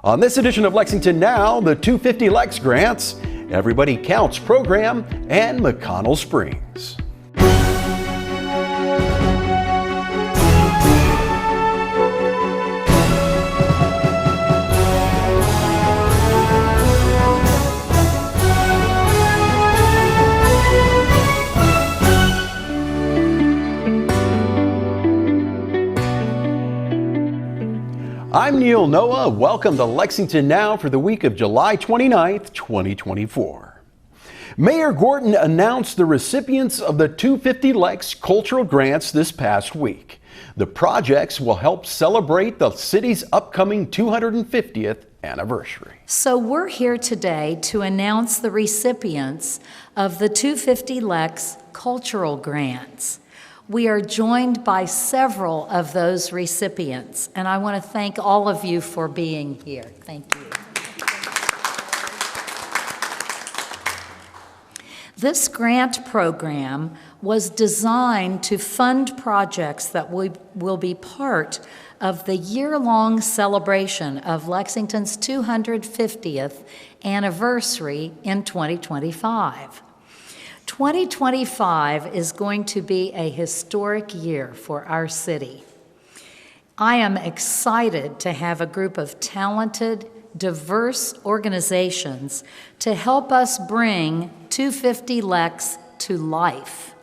On this edition of Lexington Now, the 250 Lex grants, Everybody Counts program, and McConnell Springs. I'm Neil Noah. Welcome to Lexington Now for the week of July 29th, 2024. Mayor Gorton announced the recipients of the 250 Lex cultural grants this past week. The projects will help celebrate the city's upcoming 250th anniversary. So we're here today to announce the recipients of the 250 Lex cultural grants. We are joined by several of those recipients, and I want to thank all of you for being here. Thank you. This grant program was designed to fund projects that will be part of the year-long celebration of Lexington's 250th anniversary in 2025. 2025 is going to be a historic year for our city. I am excited to have a group of talented, diverse organizations to help us bring 250 Lex to life.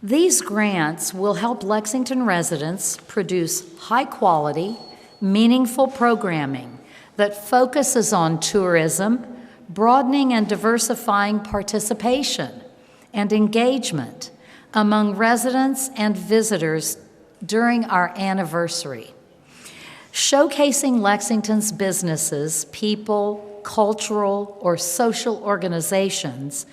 These grants will help Lexington residents produce high-quality, meaningful programming that focuses on tourism, broadening and diversifying participation and engagement among residents and visitors during our anniversary. Showcasing Lexington's businesses, people, cultural or social organizations,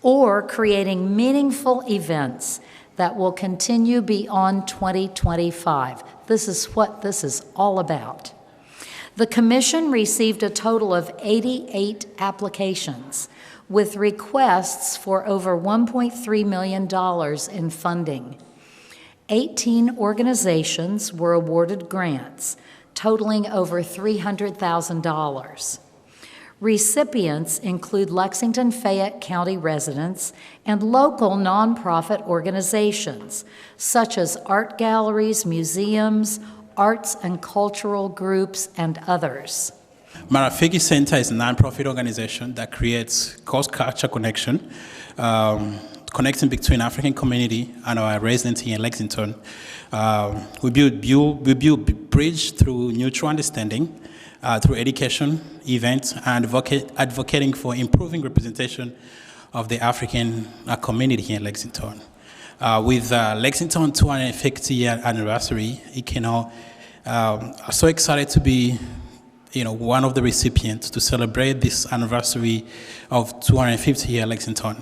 or creating meaningful events that will continue beyond 2025. This is what this is all about. The Commission received a total of 88 applications with requests for over $1.3 million in funding. 18 organizations were awarded grants totaling over $300,000. Recipients include Lexington Fayette County residents and local nonprofit organizations such as art galleries, museums, arts and cultural groups, and others. Marafiki Center is a nonprofit organization that creates cross-culture connection, connecting between African community and our residents here in Lexington. We build bridge through mutual understanding, through education, events, and advocating for improving representation of the African community here in Lexington. With Lexington 250th anniversary, I'm so excited to be, one of the recipients to celebrate this anniversary of 250 here at Lexington.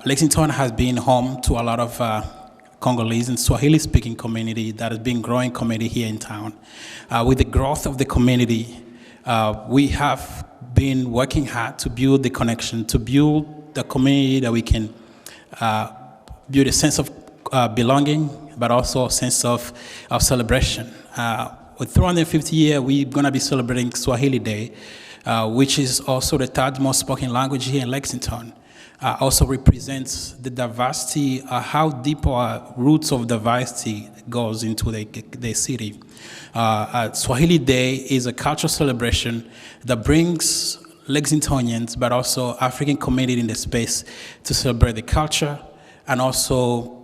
Lexington has been home to a lot of Congolese and Swahili-speaking community that has been growing community here in town. With the growth of the community, we have been working hard to build the connection, to build the community that we can build a sense of belonging, but also a sense of celebration. With 350 years, we're going to be celebrating Swahili Day, which is also the third most spoken language here in Lexington. Also represents the diversity, how deep our roots of diversity goes into the city. Swahili Day is a cultural celebration that brings Lexingtonians, but also African community in the space to celebrate the culture and also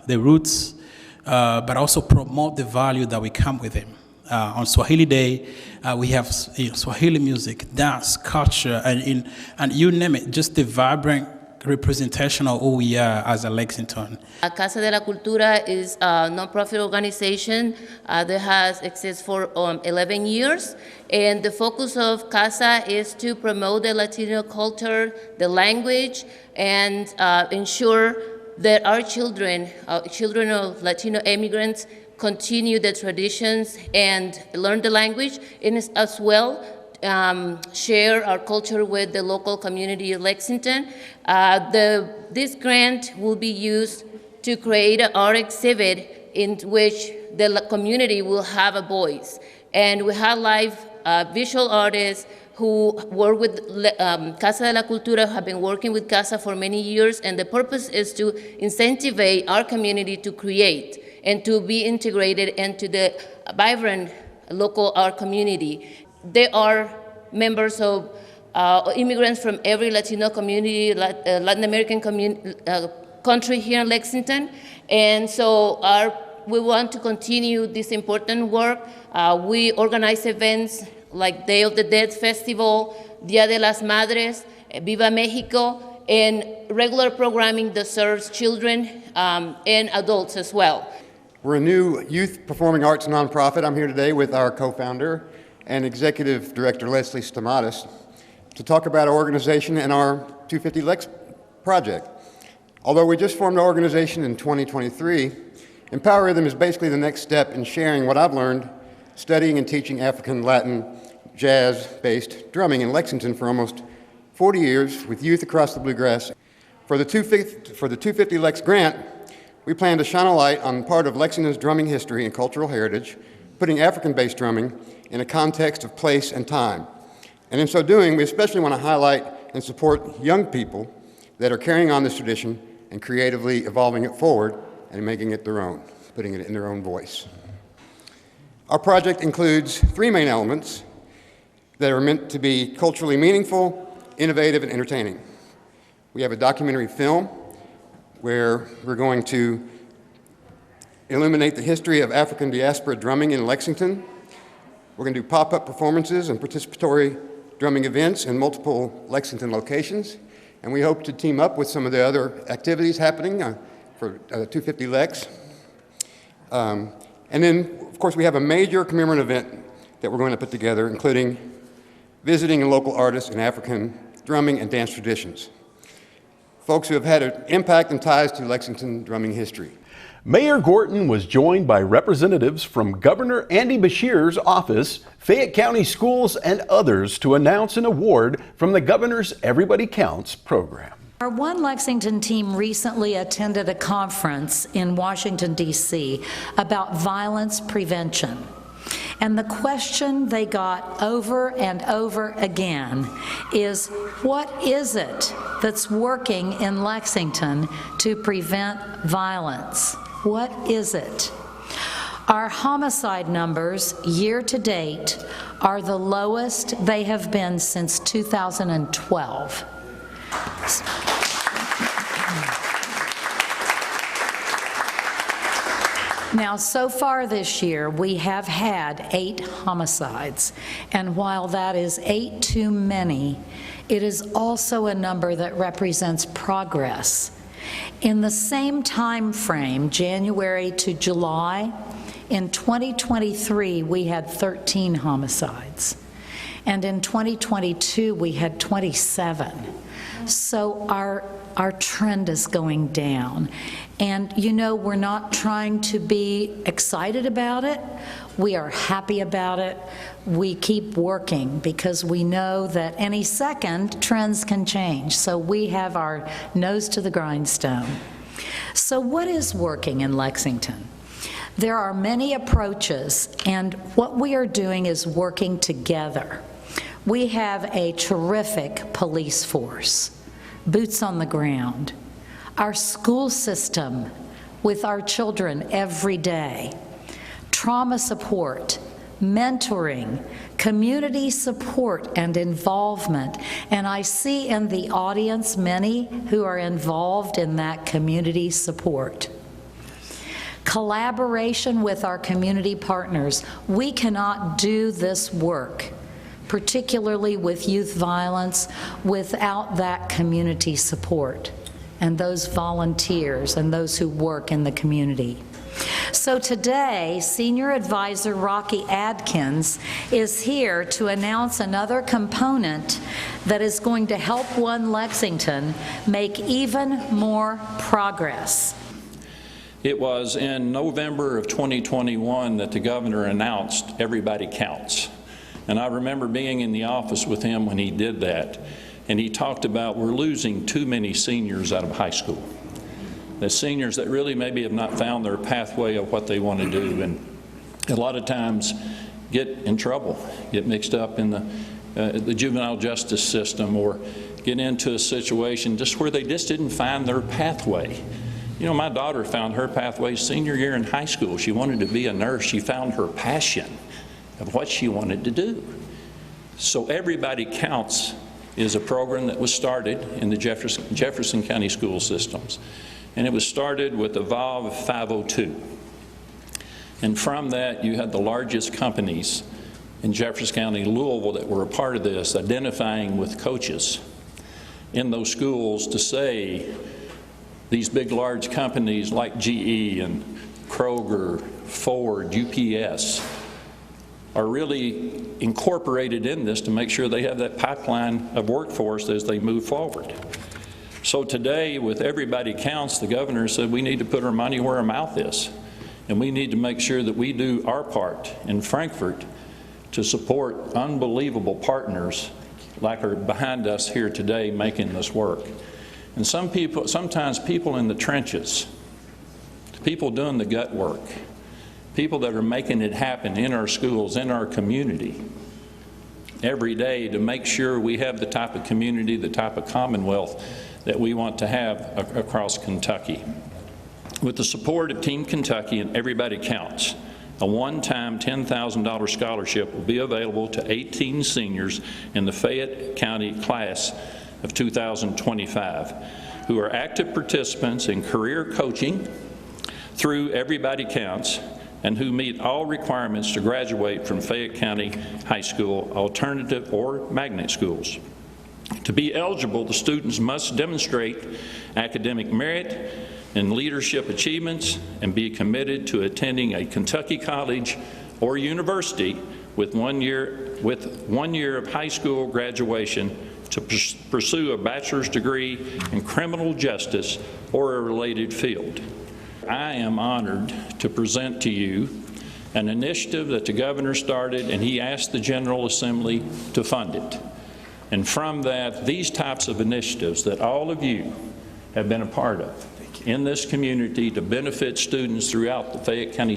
the roots, but also promote the value that we come with them. On Swahili Day, we have Swahili music, dance, culture, and you name it, just the vibrant representation of who we are as a Lexington. Casa de la Cultura is a nonprofit organization that has existed for 11 years, and the focus of Casa is to promote the Latino culture, the language, and ensure that our children of Latino immigrants, continue the traditions and learn the language, and as well share our culture with the local community of Lexington. This grant will be used to create an art exhibit in which the community will have a voice. And we highlight visual artists who work with Casa de la Cultura, have been working with Casa for many years, and the purpose is to incentivize our community to create and to be integrated into the vibrant local art community. They are members of immigrants from every Latino community, Latin American country here in Lexington, and so we want to continue this important work. We organize events like Day of the Dead Festival, Dia de las Madres, Viva Mexico, and regular programming that serves children and adults as well. We're a new youth performing arts nonprofit. I'm here today with our co-founder and executive director, Leslie Stamatis, to talk about our organization and our 250 Lex project. Although we just formed our organization in 2023, Empower Rhythm is basically the next step in sharing what I've learned studying and teaching African, Latin, jazz-based drumming in Lexington for almost 40 years with youth across the Bluegrass. For the 250 Lex grant, we plan to shine a light on part of Lexington's drumming history and cultural heritage, putting African-based drumming in a context of place and time. And in so doing, we especially want to highlight and support young people that are carrying on this tradition and creatively evolving it forward and making it their own, putting it in their own voice. Our project includes 3 main elements that are meant to be culturally meaningful, innovative, and entertaining. We have a documentary film where we're going to illuminate the history of African diaspora drumming in Lexington. We're going to do pop-up performances and participatory drumming events in multiple Lexington locations, and we hope to team up with some of the other activities happening for 250 Lex. And then, of course, we have a major commemorative event that we're going to put together, including visiting local artists in African drumming and dance traditions, folks who have had an impact and ties to Lexington drumming history. Mayor Gorton was joined by representatives from Governor Andy Beshear's office, Fayette County Schools, and others to announce an award from the Governor's Everybody Counts program. Our One Lexington team recently attended a conference in Washington, D.C. about violence prevention. And the question they got over and over again is, what is it that's working in Lexington to prevent violence? What is it? Our homicide numbers year to date are the lowest they have been since 2012. Now, so far this year, we have had 8 homicides, and while that is 8 too many, it is also a number that represents progress. In the same time frame, January to July, in 2023, we had 13 homicides, and in 2022, we had 27. So our trend is going down. And you know, we're not trying to be excited about it. We are happy about it. We keep working because we know that any second trends can change. So we have our nose to the grindstone. So what is working in Lexington? There are many approaches, and what we are doing is working together. We have a terrific police force, boots on the ground. Our school system with our children every day, trauma support, mentoring, community support and involvement. And I see in the audience many who are involved in that community support. Collaboration with our community partners. We cannot do this work, particularly with youth violence, without that community support and those volunteers and those who work in the community. So today, Senior Advisor Rocky Adkins is here to announce another component that is going to help One Lexington make even more progress. It was in November of 2021 that the governor announced Everybody Counts. And I remember being in the office with him when he did that. And he talked about we're losing too many seniors out of high school. the seniors that really maybe have not found their pathway of what they want to do, and a lot of times get in trouble, get mixed up in the juvenile justice system, or get into a situation just where they just didn't find their pathway. You know, my daughter found her pathway senior year in high school. She wanted to be a nurse. She found her passion of what she wanted to do. So Everybody Counts is a program that was started in the Jefferson County school systems. And it was started with Evolve 502. And from that, you had the largest companies in Jefferson County, Louisville, that were a part of this, identifying with coaches in those schools to say these big, large companies like GE and Kroger, Ford, UPS, are really incorporated in this to make sure they have that pipeline of workforce as they move forward. So today, with Everybody Counts, the governor said we need to put our money where our mouth is, and we need to make sure that we do our part in Frankfort to support unbelievable partners like are behind us here today making this work. And sometimes people in the trenches, people doing the gut work, people that are making it happen in our schools, in our community, every day to make sure we have the type of community, the type of commonwealth that we want to have across Kentucky. With the support of Team Kentucky and Everybody Counts, a one-time $10,000 scholarship will be available to 18 seniors in the Fayette County class of 2025 who are active participants in career coaching through Everybody Counts and who meet all requirements to graduate from Fayette County High School, alternative or magnet schools. To be eligible, the students must demonstrate academic merit and leadership achievements and be committed to attending a Kentucky college or university with one year of high school graduation to pursue a bachelor's degree in criminal justice or a related field. I am honored to present to you an initiative that the governor started, and he asked the General Assembly to fund it. And from that, these types of initiatives that all of you have been a part of in this community to benefit students throughout the Fayette County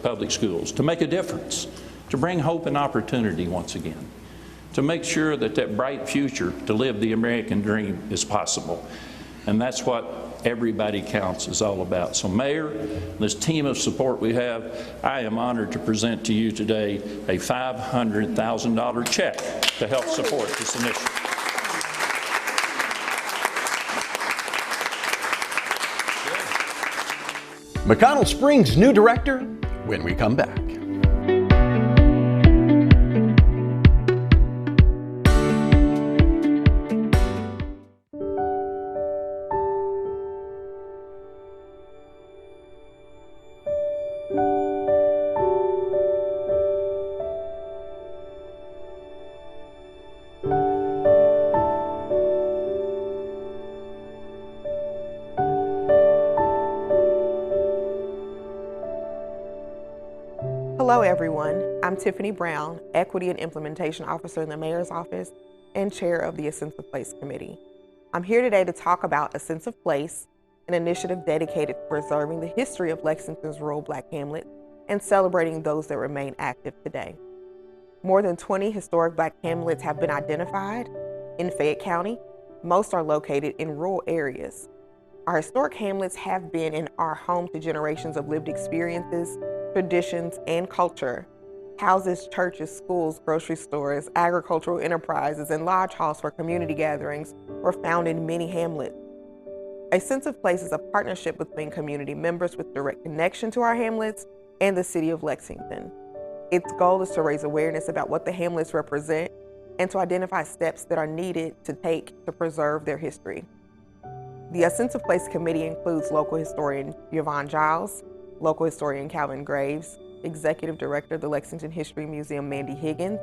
public schools, to make a difference, to bring hope and opportunity once again, to make sure that that bright future to live the American dream is possible. And that's what Everybody Counts is all about. So Mayor, this team of support we have, I am honored to present to you today a $500,000 check to help support this initiative. McConnell Springs' new director when we come back. Hello everyone, I'm Tiffany Brown, Equity and Implementation Officer in the Mayor's Office and Chair of the A Sense of Place Committee. I'm here today to talk about A Sense of Place, an initiative dedicated to preserving the history of Lexington's rural Black hamlet and celebrating those that remain active today. More than 20 historic Black hamlets have been identified in Fayette County. Most are located in rural areas. Our historic hamlets have been and are home to generations of lived experiences, traditions, and culture. Houses, churches, schools, grocery stores, agricultural enterprises, and lodge halls for community gatherings were found in many hamlets. A Sense of Place is a partnership between community members with direct connection to our hamlets and the city of Lexington. Its goal is to raise awareness about what the hamlets represent and to identify steps that are needed to take to preserve their history. The A Sense of Place committee includes local historian Yvonne Giles, local historian Calvin Graves, Executive Director of the Lexington History Museum Mandy Higgins,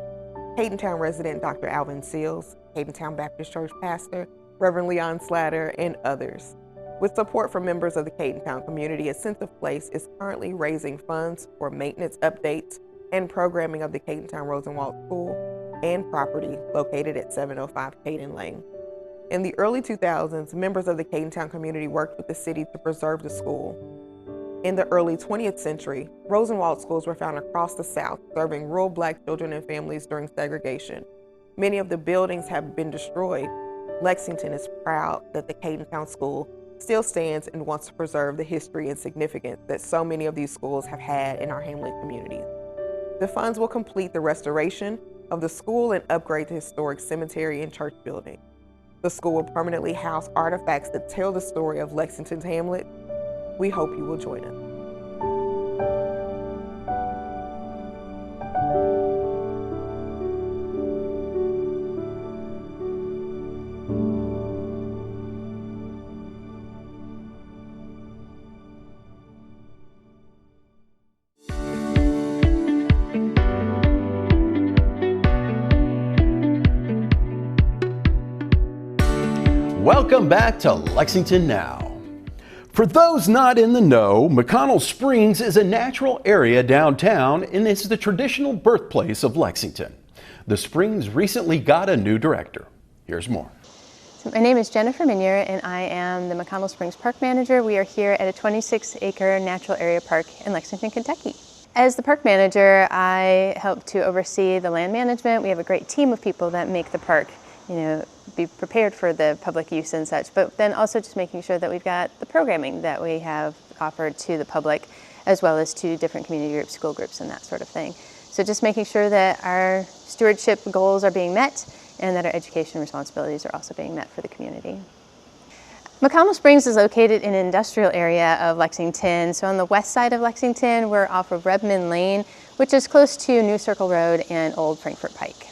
Cadentown resident Dr. Alvin Seals, Cadentown Baptist Church pastor Reverend Leon Slatter, and others. With support from members of the Cadentown community, A Sense of Place is currently raising funds for maintenance updates and programming of the Cadentown Rosenwald School and property located at 705 Caden Lane. In the early 2000s, members of the Cadentown community worked with the city to preserve the school. In the early 20th century, Rosenwald schools were found across the South, serving rural Black children and families during segregation. Many of the buildings have been destroyed. Lexington is proud that the Cadentown School still stands and wants to preserve the history and significance that so many of these schools have had in our hamlet communities. The funds will complete the restoration of the school and upgrade the historic cemetery and church building. The school will permanently house artifacts that tell the story of Lexington's hamlet. We hope you will join us. Welcome back to Lexington Now. For those not in the know, McConnell Springs is a natural area downtown and is the traditional birthplace of Lexington. The Springs recently got a new director. Here's more. So my name is Jennifer Minier and I am the McConnell Springs Park Manager. We are here at a 26-acre natural area park in Lexington, Kentucky. As the park manager, I help to oversee the land management. We have a great team of people that make the park, be prepared for the public use and such, but then also just making sure that we've got the programming that we have offered to the public, as well as to different community groups, school groups, and that sort of thing. So just making sure that our stewardship goals are being met and that our education responsibilities are also being met for the community. McConnell Springs is located in an industrial area of Lexington. So on the west side of Lexington, we're off of Redmond Lane, which is close to New Circle Road and Old Frankfort Pike.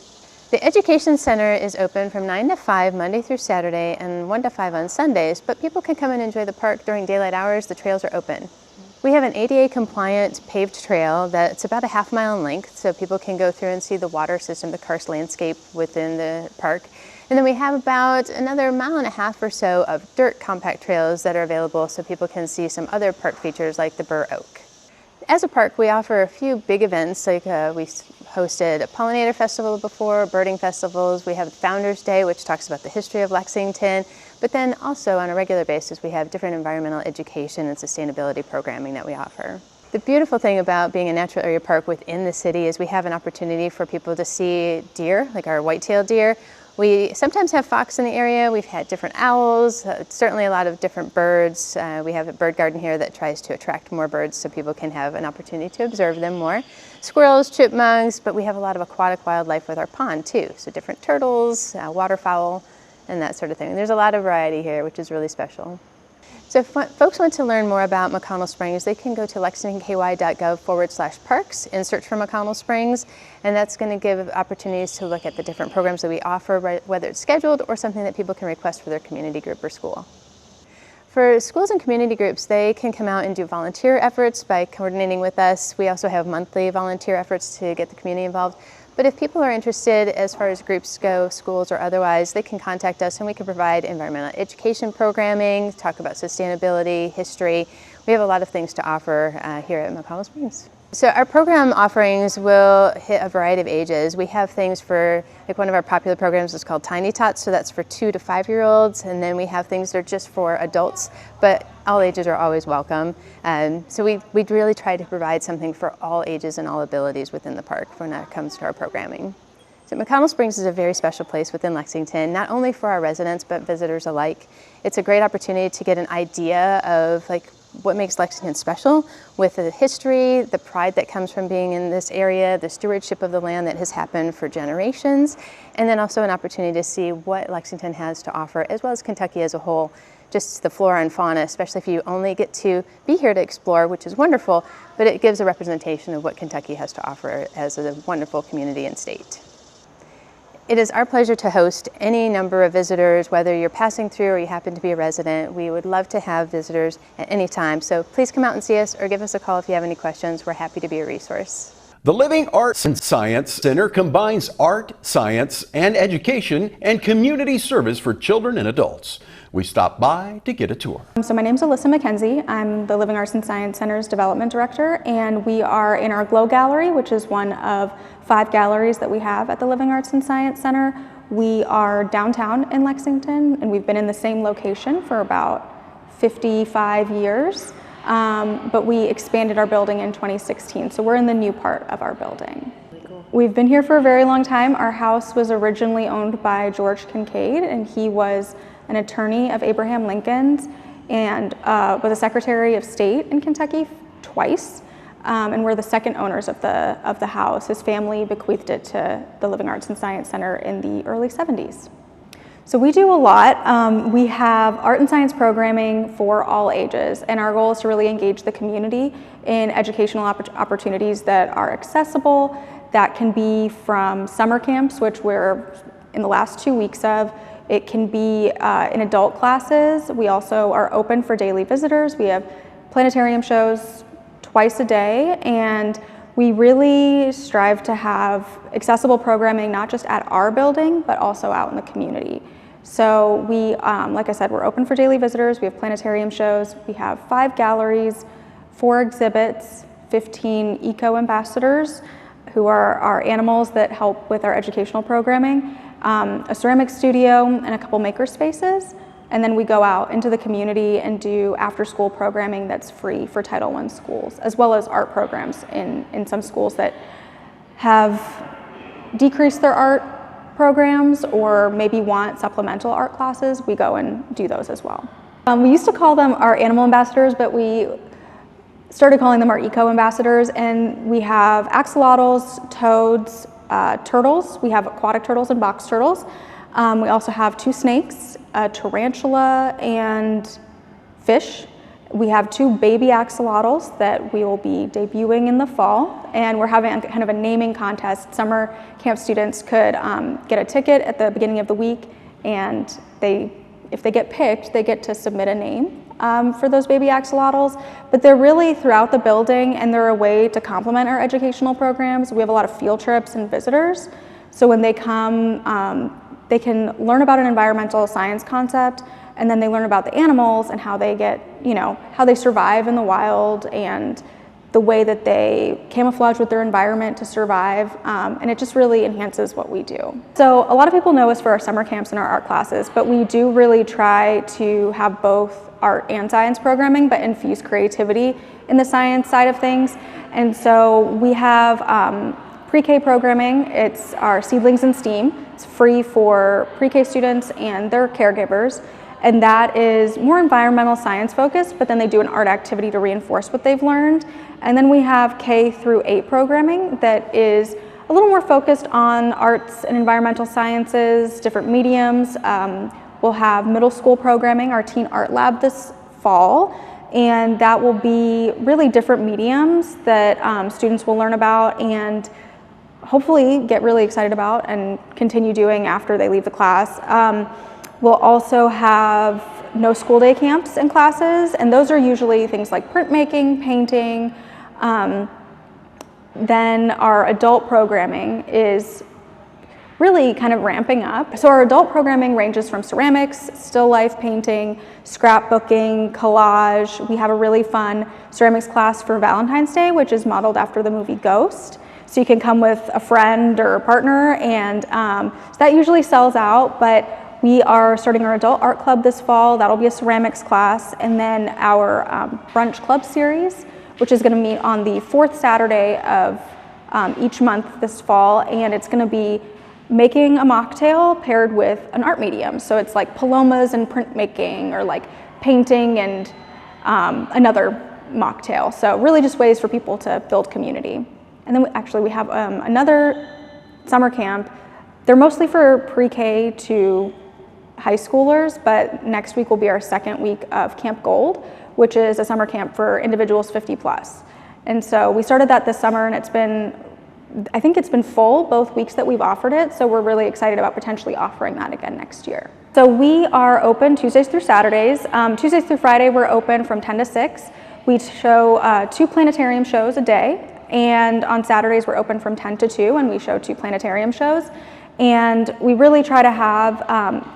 The Education Center is open from 9 to 5 Monday through Saturday and 1 to 5 on Sundays, but people can come and enjoy the park during daylight hours. The trails are open. We have an ADA compliant paved trail that's about a half mile in length, so people can go through and see the water system, the karst landscape within the park. And then we have about another 1.5 miles or so of dirt compact trails that are available so people can see some other park features like the Burr Oak. As a park, we offer a few big events, like we hosted a pollinator festival before, birding festivals. We have Founders Day, which talks about the history of Lexington. But then also on a regular basis, we have different environmental education and sustainability programming that we offer. The beautiful thing about being a natural area park within the city is we have an opportunity for people to see deer, like our white-tailed deer. We sometimes have fox in the area. We've had different owls, certainly a lot of different birds. We have a bird garden here that tries to attract more birds so people can have an opportunity to observe them more. Squirrels, chipmunks, but we have a lot of aquatic wildlife with our pond too. So different turtles, waterfowl, and that sort of thing. There's a lot of variety here, which is really special. So if folks want to learn more about McConnell Springs, they can go to lexingtonky.gov/parks and search for McConnell Springs, and that's going to give opportunities to look at the different programs that we offer, whether it's scheduled or something that people can request for their community group or school. For schools and community groups, they can come out and do volunteer efforts by coordinating with us. We also have monthly volunteer efforts to get the community involved. But if people are interested as far as groups go, schools or otherwise, they can contact us and we can provide environmental education programming, talk about sustainability, history. We have a lot of things to offer here at McConnell Springs. So our program offerings will hit a variety of ages. We have things for, like one of our popular programs is called Tiny Tots, so that's for 2 to 5-year-olds, and then we have things that are just for adults, but all ages are always welcome. So we really try to provide something for all ages and all abilities within the park when it comes to our programming. So McConnell Springs is a very special place within Lexington, not only for our residents, but visitors alike. It's a great opportunity to get an idea of what makes Lexington special with the history, the pride that comes from being in this area, the stewardship of the land that has happened for generations, and then also an opportunity to see what Lexington has to offer, as well as Kentucky as a whole. Just the flora and fauna, especially if you only get to be here to explore, which is wonderful, but it gives a representation of what Kentucky has to offer as a wonderful community and state. It is our pleasure to host any number of visitors, whether you're passing through or you happen to be a resident. We would love to have visitors at any time, so please come out and see us or give us a call if you have any questions. We're happy to be a resource. The Living Arts and Science Center combines art, science, and education and community service for children and adults. We stopped by to get a tour. So my name is Alyssa McKenzie. I'm the Living Arts and Science Center's Development Director, and we are in our Glow Gallery, which is one of 5 galleries that we have at the Living Arts and Science Center. We are downtown in Lexington, and we've been in the same location for about 55 years, but we expanded our building in 2016, so we're in the new part of our building. We've been here for a very long time. Our house was originally owned by George Kincaid, and he was an attorney of Abraham Lincoln's and was a Secretary of State in Kentucky twice. And we're the second owners of the house. His family bequeathed it to the Living Arts and Science Center in the early 70s. So we do a lot. We have art and science programming for all ages, and our goal is to really engage the community in educational opportunities that are accessible. That can be from summer camps, which we're in the last 2 weeks of. It can be in adult classes. We also are open for daily visitors. We have planetarium shows twice a day, and we really strive to have accessible programming not just at our building, but also out in the community. So we, like I said, we're open for daily visitors. We have planetarium shows. We have 5 galleries, 4 exhibits, 15 eco-ambassadors who are our animals that help with our educational programming, a ceramic studio, and a couple maker spaces. And then we go out into the community and do after-school programming that's free for Title I schools, as well as art programs in some schools that have decreased their art programs or maybe want supplemental art classes. We go and do those as well. We used to call them our animal ambassadors, but we started calling them our eco-ambassadors, and we have axolotls, toads, turtles. We have aquatic turtles and box turtles. We also have 2 snakes, a tarantula, and fish. We have 2 baby axolotls that we will be debuting in the fall, and we're having kind of a naming contest. Summer camp students could get a ticket at the beginning of the week, and if they get picked, they get to submit a name for those baby axolotls. But they're really throughout the building, and they're a way to complement our educational programs. We have a lot of field trips and visitors, so when they come, they can learn about an environmental science concept, and then they learn about the animals and how they get, how they survive in the wild and the way that they camouflage with their environment to survive, and it just really enhances what we do. So a lot of people know us for our summer camps and our art classes, but we do really try to have both art and science programming, but infuse creativity in the science side of things. And so we have pre-K programming. It's our Seedlings in STEAM. It's free for pre-K students and their caregivers. And that is more environmental science focused, but then they do an art activity to reinforce what they've learned. And then we have K through 8 programming that is a little more focused on arts and environmental sciences, different mediums. We'll have middle school programming, our Teen Art Lab this fall, and that will be really different mediums that students will learn about and hopefully get really excited about and continue doing after they leave the class. We'll also have no school day camps and classes, and those are usually things like printmaking, painting. Then our adult programming is really kind of ramping up. So our adult programming ranges from ceramics, still life painting, scrapbooking, collage. We have a really fun ceramics class for Valentine's Day, which is modeled after the movie Ghost. So you can come with a friend or a partner, and so that usually sells out, but we are starting our adult art club this fall. That'll be a ceramics class, and then our brunch club series, which is gonna meet on the 4th Saturday of each month this fall, and it's gonna be making a mocktail paired with an art medium. So it's like palomas and printmaking, or like painting and another mocktail. So really just ways for people to build community. And then we have another summer camp. They're mostly for pre-K to high schoolers, but next week will be our 2nd week of Camp Gold, which is a summer camp for individuals 50 plus. And so we started that this summer, and I think it's been full both weeks that we've offered it, so we're really excited about potentially offering that again next year. So we are open Tuesdays through Saturdays. Tuesdays through Friday we're open from 10 to 6. We show 2 planetarium shows a day, and on Saturdays we're open from 10 to 2, and we show 2 planetarium shows. And we really try to have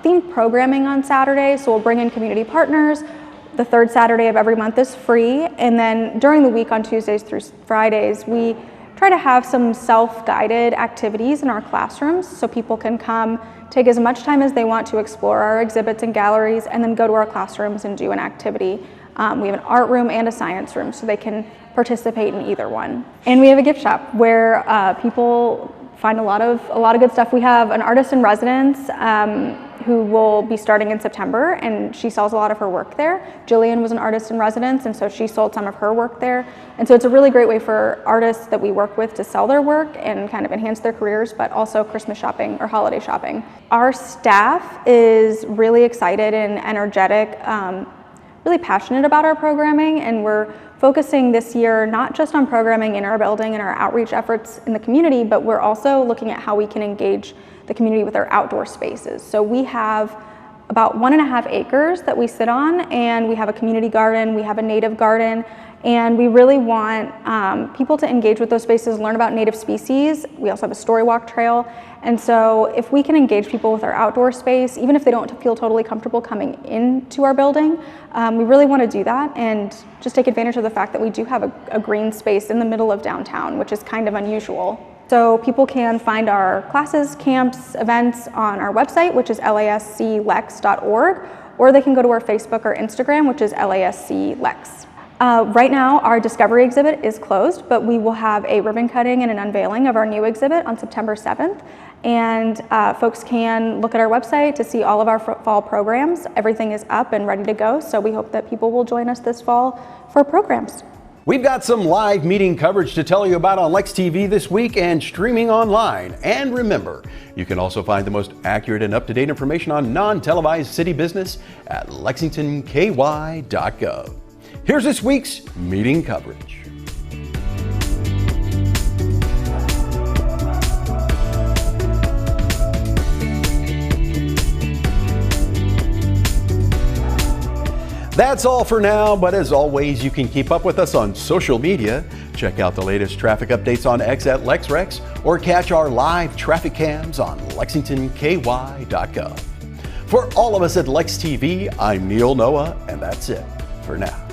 themed programming on Saturdays, so we'll bring in community partners. The 3rd Saturday of every month is free, and then during the week on Tuesdays through Fridays, we try to have some self-guided activities in our classrooms so people can come, take as much time as they want to explore our exhibits and galleries, and then go to our classrooms and do an activity. We have an art room and a science room, so they can participate in either one. And we have a gift shop where people find a lot of good stuff. We have an artist in residence who will be starting in September, and she sells a lot of her work there. Jillian was an artist in residence, and so she sold some of her work there. And so it's a really great way for artists that we work with to sell their work and kind of enhance their careers, but also Christmas shopping or holiday shopping. Our staff is really excited and energetic, really passionate about our programming, and we're focusing this year not just on programming in our building and our outreach efforts in the community, but we're also looking at how we can engage the community with our outdoor spaces. So we have about 1.5 acres that we sit on, and we have a community garden, we have a native garden, and we really want people to engage with those spaces, learn about native species. We also have a story walk trail. And so if we can engage people with our outdoor space, even if they don't feel totally comfortable coming into our building, we really want to do that and just take advantage of the fact that we do have a green space in the middle of downtown, which is kind of unusual. So people can find our classes, camps, events on our website, which is lasclex.org, or they can go to our Facebook or Instagram, which is lasclex. Right now, our Discovery exhibit is closed, but we will have a ribbon cutting and an unveiling of our new exhibit on September 7th. And folks can look at our website to see all of our fall programs. Everything is up and ready to go, so we hope that people will join us this fall for programs. We've got some live meeting coverage to tell you about on Lex TV this week and streaming online. And remember, you can also find the most accurate and up-to-date information on non-televised city business at lexingtonky.gov. Here's this week's meeting coverage. That's all for now, but as always, you can keep up with us on social media. Check out the latest traffic updates on X at LexRex, or catch our live traffic cams on lexingtonky.gov. For all of us at Lex TV, I'm Neil Noah, and that's it for now.